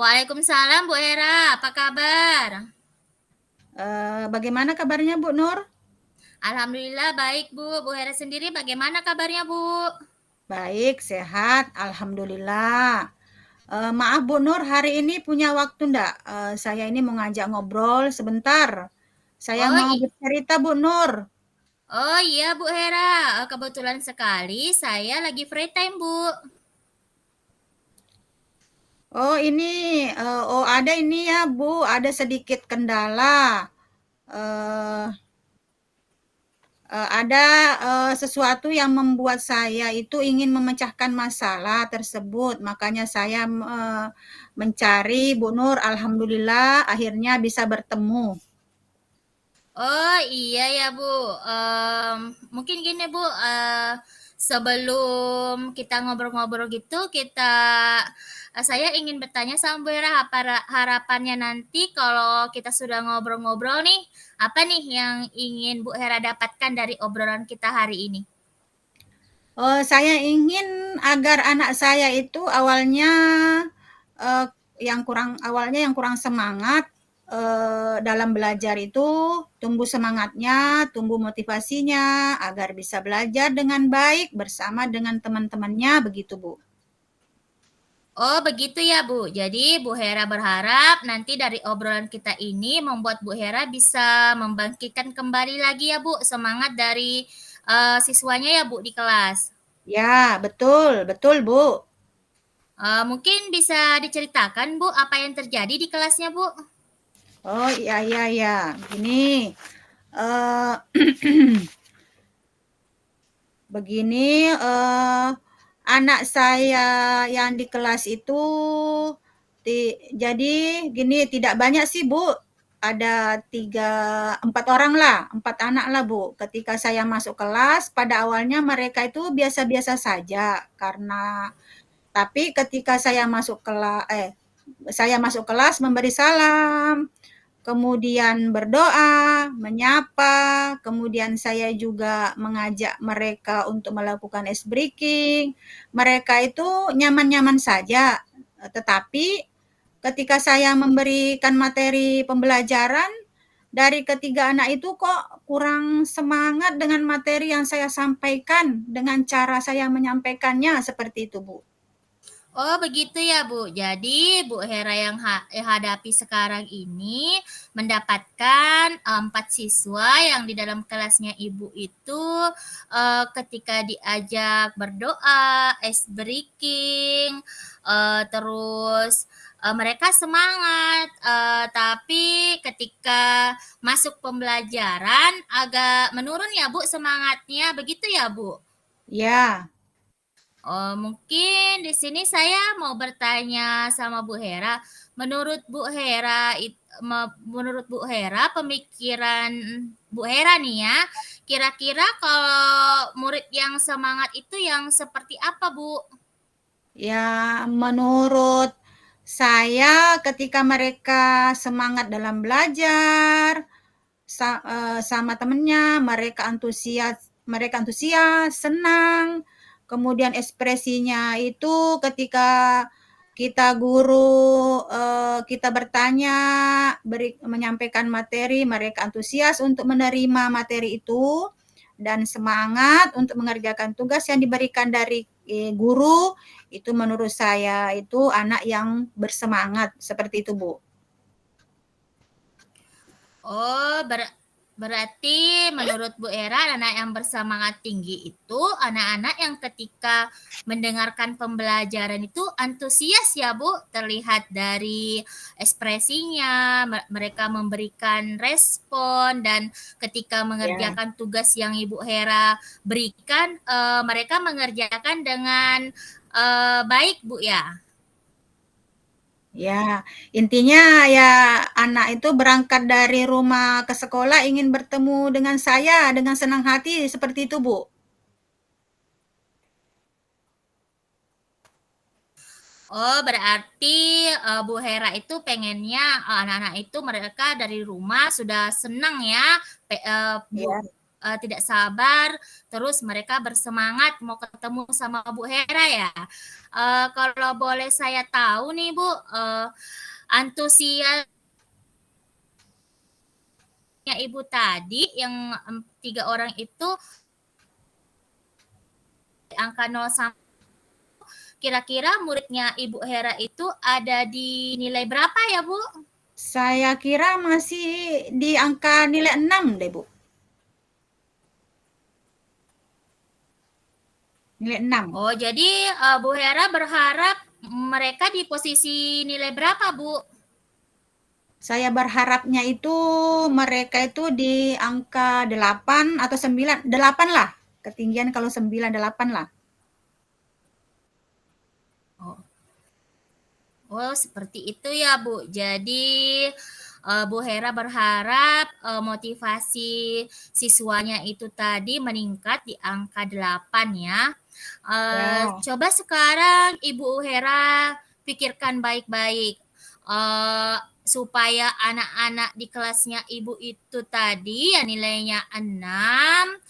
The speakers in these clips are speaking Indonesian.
Waalaikumsalam Bu Hera, apa kabar? Bagaimana kabarnya Bu Nur? Alhamdulillah baik Bu. Bu Hera sendiri bagaimana kabarnya Bu? Baik, sehat, alhamdulillah. Maaf Bu Nur, hari ini punya waktu ndak? Saya ini mau ngajak ngobrol sebentar. Saya Oh, mau bercerita Bu Nur. oh iya Bu Hera, kebetulan sekali saya lagi free time Bu. Oh ini, oh ada ini ya Bu, ada sedikit kendala. Eh, ada sesuatu yang membuat saya itu ingin memecahkan masalah tersebut. Makanya saya mencari Bu Nur. Alhamdulillah akhirnya bisa bertemu. Oh iya ya Bu. Mungkin gini Bu, sebelum kita ngobrol-ngobrol gitu, saya ingin bertanya sama Bu Hera, apa harapannya nanti kalau kita sudah ngobrol-ngobrol nih, apa nih yang ingin Bu Hera dapatkan dari obrolan kita hari ini? Saya ingin agar anak saya itu eh, awalnya yang kurang semangat dalam belajar itu tumbuh semangatnya, tumbuh motivasinya agar bisa belajar dengan baik bersama dengan teman-temannya begitu Bu. Oh, begitu ya, Bu. Jadi, Bu Hera berharap nanti dari obrolan kita ini membuat Bu Hera bisa membangkitkan kembali lagi ya, Bu, semangat dari siswanya ya, Bu, di kelas. Ya, betul, betul Bu. Mungkin bisa diceritakan, Bu, apa yang terjadi di kelasnya, Bu? Oh iya iya iya. Begini, eh begini anak saya yang di kelas itu jadi gini tidak banyak sih Bu. Ada empat orang lah, empat anak lah Bu. Ketika saya masuk kelas, pada awalnya mereka itu biasa-biasa saja karena tapi ketika saya masuk kelas memberi salam, kemudian berdoa, menyapa, kemudian saya juga mengajak mereka untuk melakukan ice breaking. Mereka itu nyaman-nyaman saja, tetapi ketika saya memberikan materi pembelajaran, dari ketiga anak itu kok kurang semangat dengan materi yang saya sampaikan, dengan cara saya menyampaikannya seperti itu, Bu. Oh, begitu ya, Bu. Jadi, Bu Hera yang hadapi sekarang ini mendapatkan 4 siswa yang di dalam kelasnya Ibu itu ketika diajak berdoa, ice breaking, terus mereka semangat, tapi ketika masuk pembelajaran agak menurun ya, Bu, semangatnya. Begitu ya, Bu? Ya, Oh, mungkin di sini saya mau bertanya sama Bu Hera. Menurut Bu Hera, pemikiran Bu Hera nih ya, kira-kira kalau murid yang semangat itu yang seperti apa, Bu? ya menurut saya ketika mereka semangat dalam belajar, sama temennya, mereka antusias, senang. Kemudian ekspresinya itu ketika kita guru kita bertanya, menyampaikan materi, mereka antusias untuk menerima materi itu dan semangat untuk mengerjakan tugas yang diberikan dari guru. Itu menurut saya itu anak yang bersemangat seperti itu, Bu. Oh, berarti menurut Bu Era, anak yang bersemangat tinggi itu anak-anak yang ketika mendengarkan pembelajaran itu antusias ya Bu, terlihat dari ekspresinya, mereka memberikan respon dan ketika Ya. mengerjakan tugas yang Ibu Hera berikan, mereka mengerjakan dengan baik Bu ya. Ya, intinya ya anak itu berangkat dari rumah ke sekolah ingin bertemu dengan saya dengan senang hati seperti itu, Bu. Oh, berarti Bu Hera itu pengennya anak-anak itu mereka dari rumah sudah senang ya, Ya, Bu. tidak sabar, terus mereka bersemangat mau ketemu sama Bu Hera ya. Kalau boleh saya tahu nih Bu, antusiasnya Ibu tadi yang 3 orang itu angka 0 sampai kira-kira muridnya Ibu Hera itu ada di nilai berapa ya Bu? Saya kira masih di angka nilai 6 deh, Bu. Nilai 6. Oh, jadi Bu Hera berharap mereka di posisi nilai berapa, Bu? Saya berharapnya itu mereka itu di angka 8 atau 9, 8 lah. Ketinggian kalau 9, 8 lah. Oh. Oh, seperti itu ya, Bu. Jadi Bu Hera berharap motivasi siswanya itu tadi meningkat di angka 8 ya. Ya. Coba sekarang Ibu Hera pikirkan baik-baik supaya anak-anak di kelasnya Ibu itu tadi ya nilainya 6,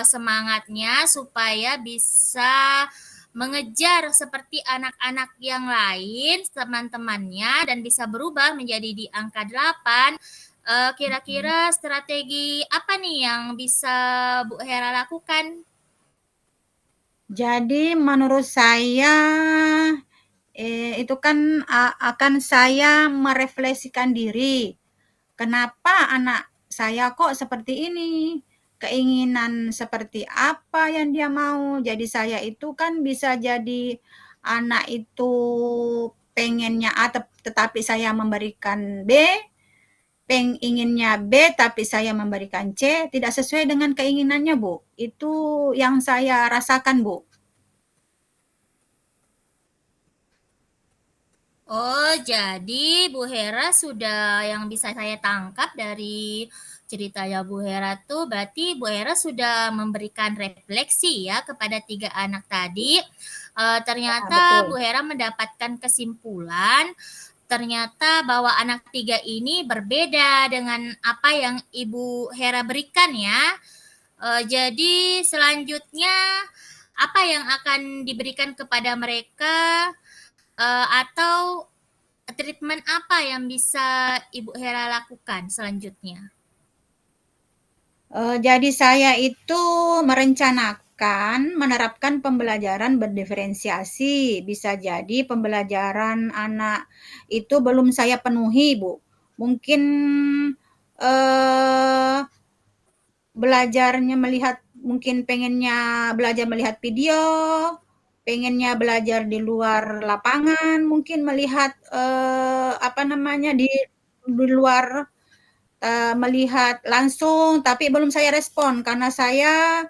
semangatnya supaya bisa mengejar seperti anak-anak yang lain, teman-temannya, dan bisa berubah menjadi di angka 8. Kira-kira strategi apa nih yang bisa Bu Hera lakukan? Jadi menurut saya itu kan akan saya merefleksikan diri. Kenapa anak saya kok seperti ini? Keinginan seperti apa yang dia mau? Jadi saya itu kan bisa jadi anak itu pengennya A tetapi saya memberikan B, inginnya B tapi saya memberikan C, tidak sesuai dengan keinginannya, Bu. Itu yang saya rasakan, Bu. Oh, jadi Bu Hera sudah yang bisa saya tangkap dari ceritanya Bu Hera tuh berarti Bu Hera sudah memberikan refleksi ya kepada 3 anak tadi. Ya, Ternyata Bu betul. Hera mendapatkan kesimpulan ternyata bahwa anak 3 ini berbeda dengan apa yang Ibu Hera berikan ya. Jadi selanjutnya apa yang akan diberikan kepada mereka atau treatment apa yang bisa Ibu Hera lakukan selanjutnya? Jadi saya itu merencanakan menerapkan pembelajaran berdiferensiasi. Bisa jadi pembelajaran anak itu belum saya penuhi, Bu. Mungkin eh, belajarnya mungkin pengennya belajar melihat video, pengennya belajar di luar lapangan, mungkin melihat apa namanya di luar melihat langsung, tapi belum saya respon karena saya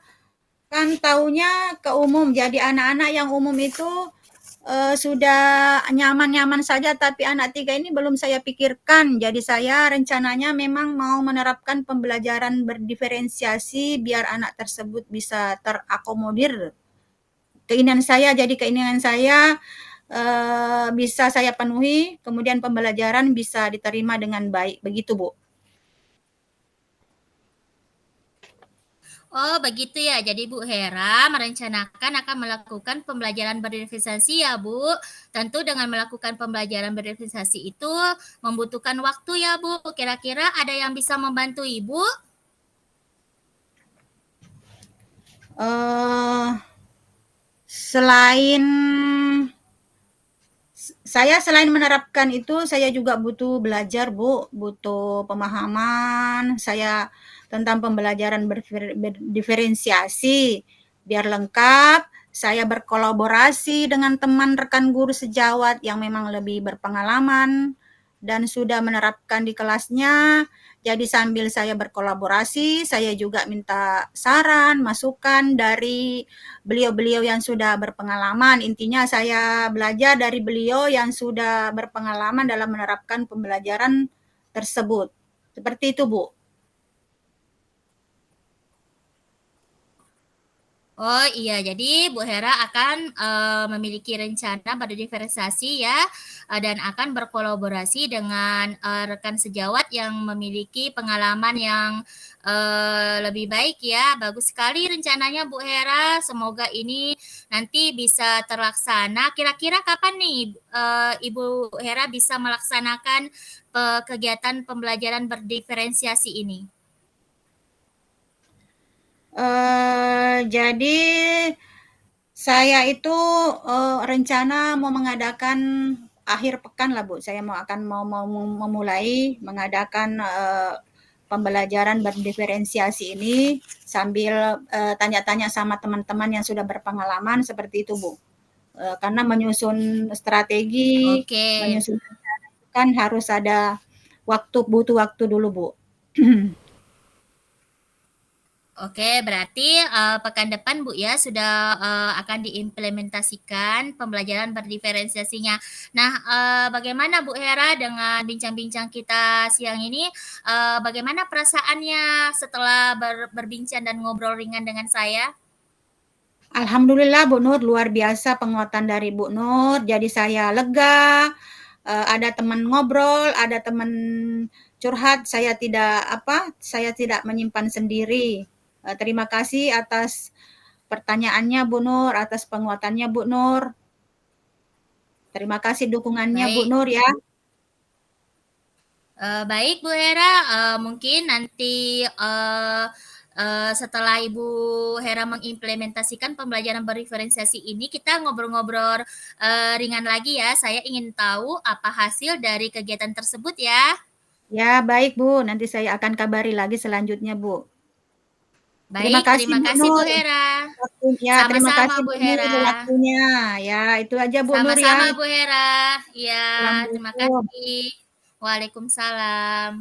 kan taunya ke umum. Jadi anak-anak yang umum itu sudah nyaman-nyaman saja, tapi anak 3 ini belum saya pikirkan. Jadi saya rencananya memang mau menerapkan pembelajaran berdiferensiasi biar anak tersebut bisa terakomodir keinginan saya bisa saya penuhi, kemudian pembelajaran bisa diterima dengan baik. Begitu, Bu. Oh, begitu ya. Jadi Bu Hera merencanakan akan melakukan pembelajaran berdifferensiasi ya, Bu. Tentu dengan melakukan pembelajaran berdifferensiasi itu membutuhkan waktu ya, Bu. Kira-kira ada yang bisa membantu Ibu? Uh, selain selain menerapkan itu, saya juga butuh belajar, Bu, butuh pemahaman saya tentang pembelajaran berdiferensiasi. Biar lengkap, saya berkolaborasi dengan teman rekan guru sejawat yang memang lebih berpengalaman dan sudah menerapkan di kelasnya. Jadi sambil saya berkolaborasi, saya juga minta saran, masukan dari beliau-beliau yang sudah berpengalaman. Intinya saya belajar dari beliau yang sudah berpengalaman dalam menerapkan pembelajaran tersebut. Seperti itu, Bu. Oh iya, jadi Bu Hera akan memiliki rencana berdiferensiasi ya, dan akan berkolaborasi dengan rekan sejawat yang memiliki pengalaman yang lebih baik ya. Bagus sekali rencananya Bu Hera. Semoga ini nanti bisa terlaksana. Kira-kira kapan nih Ibu Hera bisa melaksanakan kegiatan pembelajaran berdiferensiasi ini? Jadi saya itu rencana mau mengadakan akhir pekan lah Bu. Saya mau memulai mengadakan pembelajaran berdiferensiasi ini sambil tanya-tanya sama teman-teman yang sudah berpengalaman seperti itu Bu. Karena menyusun strategi, Oke. menyusun rencana itu kan harus ada butuh waktu dulu Bu. Oke, berarti pekan depan Bu ya sudah akan diimplementasikan pembelajaran berdiferensiasinya. Nah, bagaimana Bu Hera dengan bincang-bincang kita siang ini? Bagaimana perasaannya setelah berbincang dan ngobrol ringan dengan saya? Alhamdulillah Bu Nur, luar biasa penguatan dari Bu Nur. Jadi saya lega, ada teman ngobrol, ada teman curhat. Saya tidak menyimpan sendiri. Terima kasih atas pertanyaannya Bu Nur, atas penguatannya Bu Nur. Terima kasih dukungannya Bu Baik. Nur ya. Baik Bu Hera, mungkin nanti setelah Ibu Hera mengimplementasikan pembelajaran berdiferensiasi ini, kita ngobrol-ngobrol ringan lagi ya. Saya ingin tahu apa hasil dari kegiatan tersebut ya. Ya, baik Bu. Nanti saya akan kabari lagi selanjutnya Bu. Terima Baik, kasih terima Bu kasih Bu Nur. Hera. Terima Sama-sama kasih Bu Bu Nur Hera. waktunya. Ya, itu aja Bu Nur ya. Sama-sama Bu Hera. Ya, terima Assalamualaikum. kasih. Waalaikumsalam.